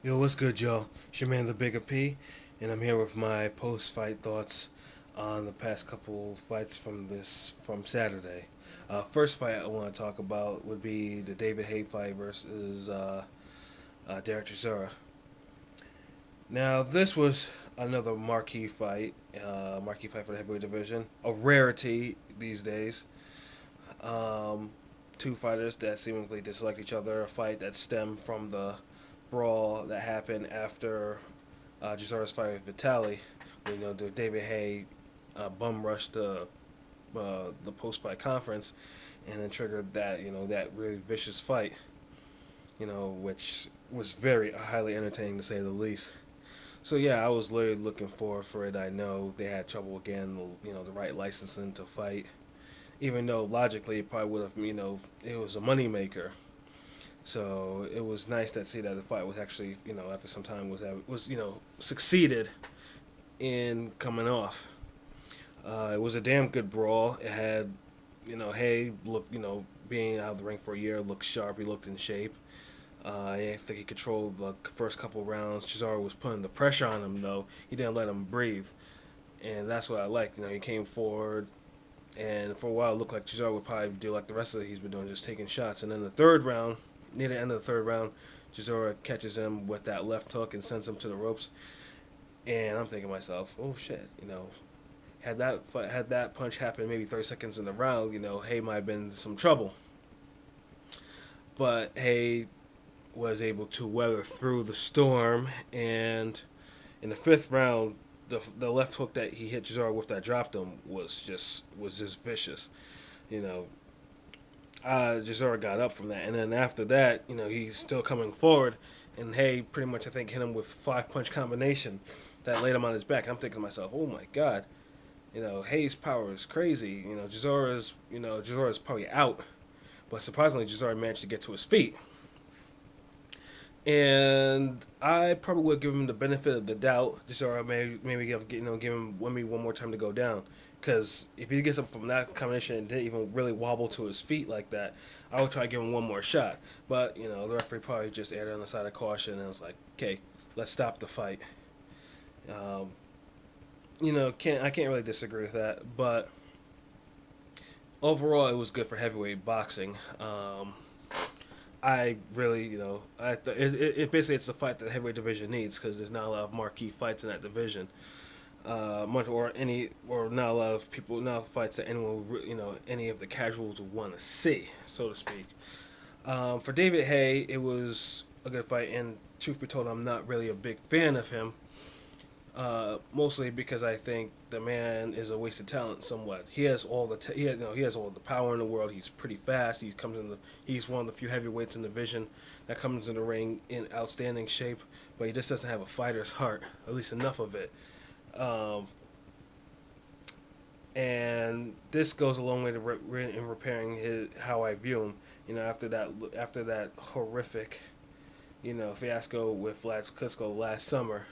Yo, what's good, y'all? It's your man, the Bigga P, and I'm here with my post-fight thoughts on the past couple fights from Saturday. First fight I want to talk about would be the David Haye fight versus Derek Chisora. Now, this was another marquee fight for the heavyweight division, a rarity these days. Um, Two fighters that seemingly dislike each other, a fight that stemmed from the brawl that happened after Gisora's fight with Vitali. The David Haye bum rushed the post fight conference, and then triggered that really vicious fight. Which was very highly entertaining to say the least. So yeah, I was literally looking forward for it. I know they had trouble again, the right licensing to fight. Even though logically it probably would have, it was a moneymaker. So it was nice to see that the fight was actually, after some time was succeeded in coming off. It was a damn good brawl. It had, Hay looked, being out of the ring for a year, looked sharp. He looked in shape. I think he controlled the first couple rounds. Chisora was putting the pressure on him though. He didn't let him breathe, and that's what I liked. He came forward, and for a while it looked like Chisora would probably do like the rest of it he's been doing, just taking shots. And then the third round, near the end of the third round, Chisora catches him with that left hook and sends him to the ropes. And I'm thinking to myself, oh shit, had that punch happened maybe 30 seconds in the round, Hay might have been in some trouble. But Hay was able to weather through the storm, and in the fifth round, the left hook that he hit Chisora with that dropped him was just vicious. You know, Chisora got up from that, and then after that, he's still coming forward, and Hay pretty much I think hit him with 5 punch combination that laid him on his back. I'm thinking to myself, oh my god, Hay's power is crazy. Chisora's probably out, but surprisingly, Chisora managed to get to his feet. And I probably would give him the benefit of the doubt, just or maybe give him maybe one more time to go down. Because if he gets up from that combination and didn't even really wobble to his feet like that, I would try to give him one more shot. But the referee probably just erred on the side of caution and was like, "Okay, let's stop the fight." Um, can't I can't really disagree with that. But overall, it was good for heavyweight boxing. I really, it basically it's the fight that the heavyweight division needs because there's not a lot of marquee fights in that division. Much or not a lot of people, not fights that anyone, any of the casuals would want to see, so to speak. For David Haye, it was a good fight, and truth be told, I'm not really a big fan of him. Mostly because I think the man is a wasted talent somewhat. He has all the he has all the power in the world. He's pretty fast. He's one of the few heavyweights in the division that comes in the ring in outstanding shape, but he just doesn't have a fighter's heart, at least enough of it. Um, and this goes a long way in repairing how I view him. After that horrific, fiasco with Vlad Klitschko last summer,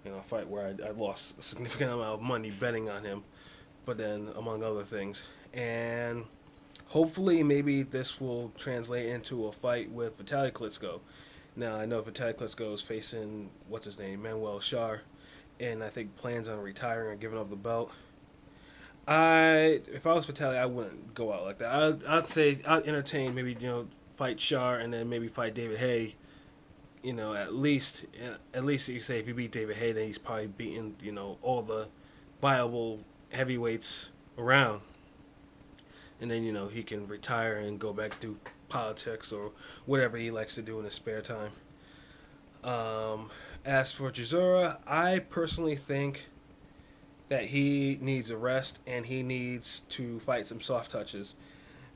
a fight where I lost a significant amount of money betting on him, but then among other things. And hopefully, maybe this will translate into a fight with Vitaly Klitschko. Now, I know Vitaly Klitschko is facing, what's his name, Manuel Shar, and I think plans on retiring or giving up the belt. If I was Vitaly, I wouldn't go out like that. I'd say I'd entertain maybe, fight Shar and then maybe fight David Haye. At least you say if you beat David Haye, then he's probably beaten all the viable heavyweights around, and then he can retire and go back to politics or whatever he likes to do in his spare time. As for Chisora, I personally think that he needs a rest and he needs to fight some soft touches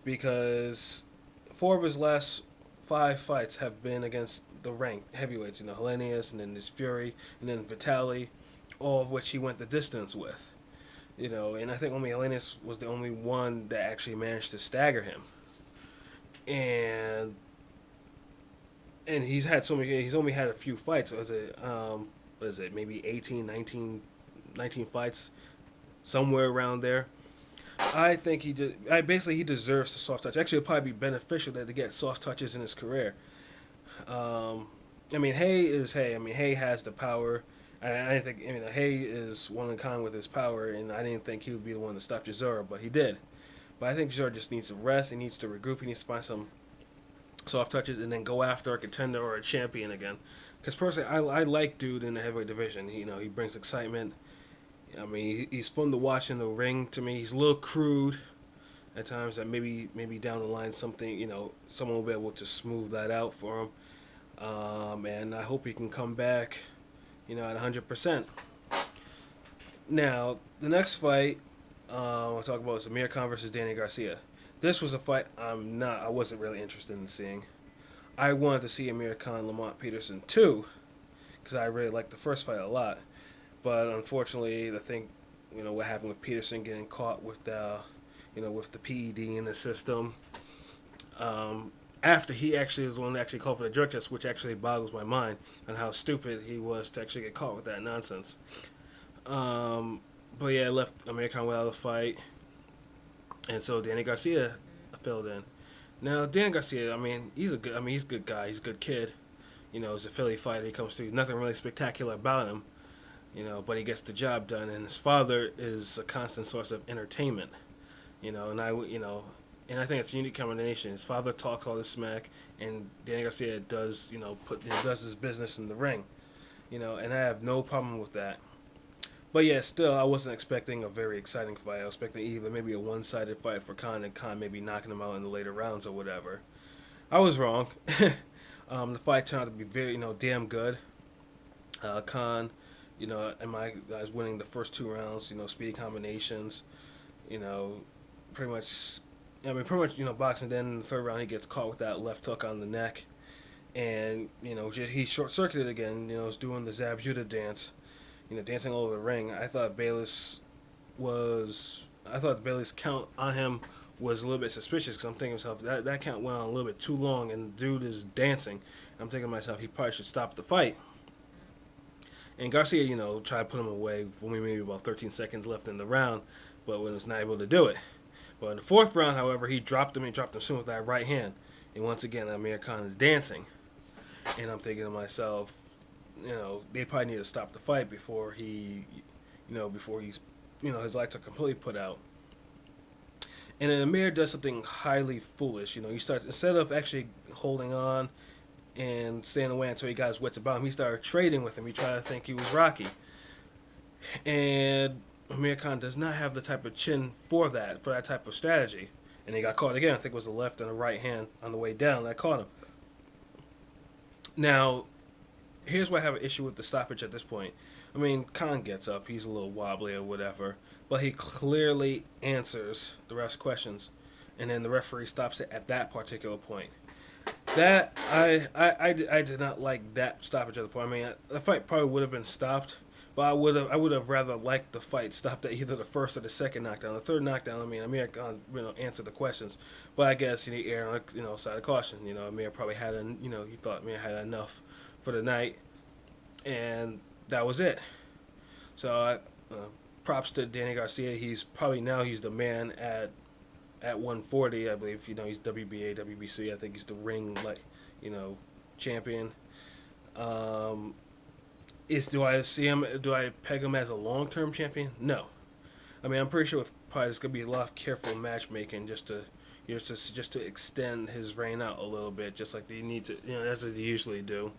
because 4 of his last 5 fights have been against the ranked heavyweights, Hellenius and then this Fury and then Vitali, all of which he went the distance with. And I think only Hellenius was the only one that actually managed to stagger him. And he's only had a few fights. What is it, maybe 18, 19 fights, somewhere around there. I think he deserves the soft touch. Actually, it'll probably be beneficial to get soft touches in his career. Um, I mean, Haye is Haye. I mean, Haye has the power. I didn't think. I mean, Haye is one of a kind with his power, and I didn't think he would be the one to stop Chisora, but he did. But I think Chisora just needs to rest. He needs to regroup. He needs to find some soft touches and then go after a contender or a champion again. Because personally, I like dude in the heavyweight division. He brings excitement. I mean, he's fun to watch in the ring. To me, he's a little crude at times. That maybe down the line something someone will be able to smooth that out for him. And I hope he can come back, at 100%. Now the next fight we'll talk about is Amir Khan versus Danny Garcia. This was a fight I wasn't really interested in seeing. I wanted to see Amir Khan Lamont Peterson too, because I really liked the first fight a lot. But unfortunately, I think what happened with Peterson getting caught with the PED in the system. After he actually was the one that actually called for the drug test, which actually boggles my mind on how stupid he was to actually get caught with that nonsense. But yeah, it left Amir Khan without a fight, and so Danny Garcia filled in. Now Danny Garcia, he's a good guy. He's a good kid. He's a Philly fighter. He comes through. Nothing really spectacular about him. But he gets the job done, and his father is a constant source of entertainment. And I think it's a unique combination. His father talks all this smack, and Danny Garcia does his business in the ring. And I have no problem with that. But yeah, still, I wasn't expecting a very exciting fight. I was expecting either maybe a one-sided fight for Khan and Khan maybe knocking him out in the later rounds or whatever. I was wrong. The fight turned out to be very, damn good. Khan, guys winning the first two rounds, speedy combinations, pretty much, boxing. Then in the third round, he gets caught with that left hook on the neck. And, he short-circuited again, was doing the Zab Judah dance. Dancing all over the ring. I thought Bayless count on him was a little bit suspicious because I'm thinking to myself that count went on a little bit too long and the dude is dancing. I'm thinking to myself he probably should stop the fight. And Garcia, tried to put him away with maybe about 13 seconds left in the round, but was not able to do it. But in the fourth round, however, he dropped him. He dropped him soon with that right hand. And once again, Amir Khan is dancing. And I'm thinking to myself, they probably need to stop the fight before he's, his lights are completely put out. And then Amir does something highly foolish. He starts, instead of actually holding on and staying away until he got his wits about him, he started trading with him. He tried to think he was Rocky. And Amir Khan does not have the type of chin for that type of strategy. And he got caught again. I think it was the left and the right hand on the way down that caught him. Now, here's why I have an issue with the stoppage at this point. Khan gets up. He's a little wobbly or whatever. But he clearly answers the ref's questions. And then the referee stops it at that particular point. That, I did not like that stoppage at the point. The fight probably would have been stopped. But I would have rather liked the fight stopped at either the first or the second knockdown. The third knockdown, Amir Khan, answered the questions. But I guess he erred on, side of caution. Amir probably had, he thought Amir had enough for the night, and that was it. So props to Danny Garcia. He's the man at 140. I believe he's WBA, WBC. I think he's the ring champion. Do I peg him as a long-term champion? No. I'm pretty sure probably there's gonna be a lot of careful matchmaking just to extend his reign out a little bit, just like they need to, as they usually do.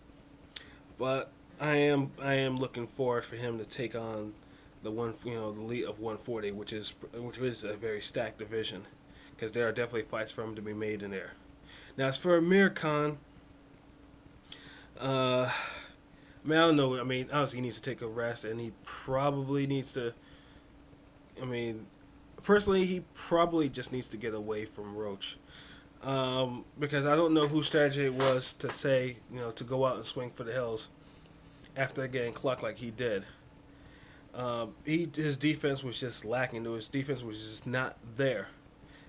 But I am looking forward for him to take on the elite of 140, which is a very stacked division, because there are definitely fights for him to be made in there. Now, as for Amir Khan, I don't know. Obviously he needs to take a rest, and he probably needs to. Personally, he probably just needs to get away from Roach. Because I don't know whose strategy it was to say, to go out and swing for the hills after getting clocked like he did. His defense was just lacking. His defense was just not there,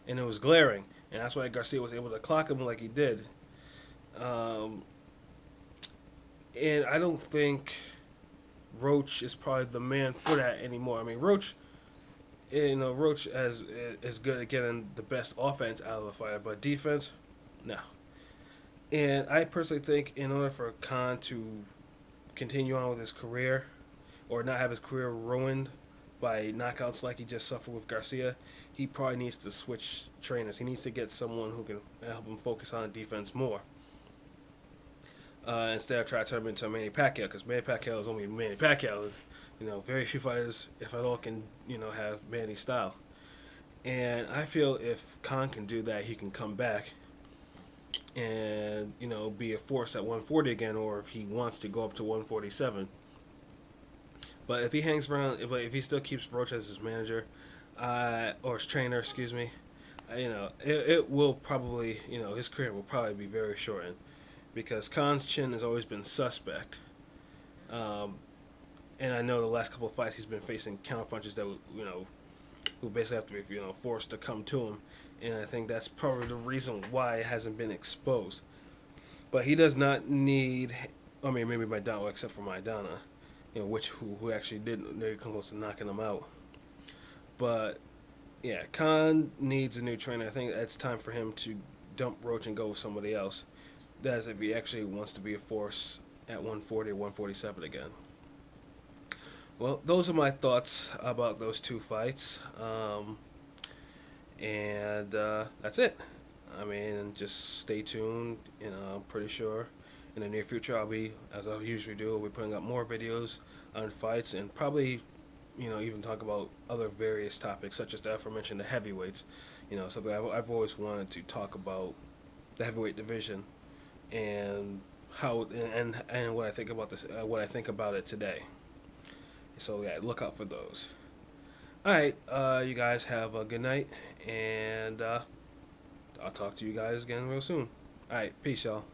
and it was glaring, and that's why Garcia was able to clock him like he did. And I don't think Roach is probably the man for that anymore. Roach is good at getting the best offense out of a fighter, but defense, no. And I personally think in order for Khan to continue on with his career or not have his career ruined by knockouts like he just suffered with Garcia, he probably needs to switch trainers. He needs to get someone who can help him focus on defense more. Instead of trying to turn him into a Manny Pacquiao, because Manny Pacquiao is only Manny Pacquiao. Very few fighters, if at all, can have Manny style. And I feel if Khan can do that, he can come back and be a force at 140 again, or if he wants to go up to 147. But if he hangs around, if he still keeps Roach as his manager, or his trainer, excuse me, it will probably, his career will probably be very shortened because Khan's chin has always been suspect. Um, and I know the last couple of fights he's been facing counterpunches that who basically have to be forced to come to him, and I think that's probably the reason why it hasn't been exposed. But he does not need. I mean, maybe Maidana, except for Maidana, who actually did come close to knocking him out. But yeah, Khan needs a new trainer. I think it's time for him to dump Roach and go with somebody else. That's if he actually wants to be a force at 140 or 147 again. Well, those are my thoughts about those two fights. And that's it. I mean, just stay tuned. I'm pretty sure in the near future I'll be, as I usually do, I'll be putting up more videos on fights and probably, even talk about other various topics such as the aforementioned the heavyweights. Something I've always wanted to talk about the heavyweight division and how and what I think about this, what I think about it today. So yeah, look out for those. All right, you guys have a good night, and I'll talk to you guys again real soon. All right, peace, y'all.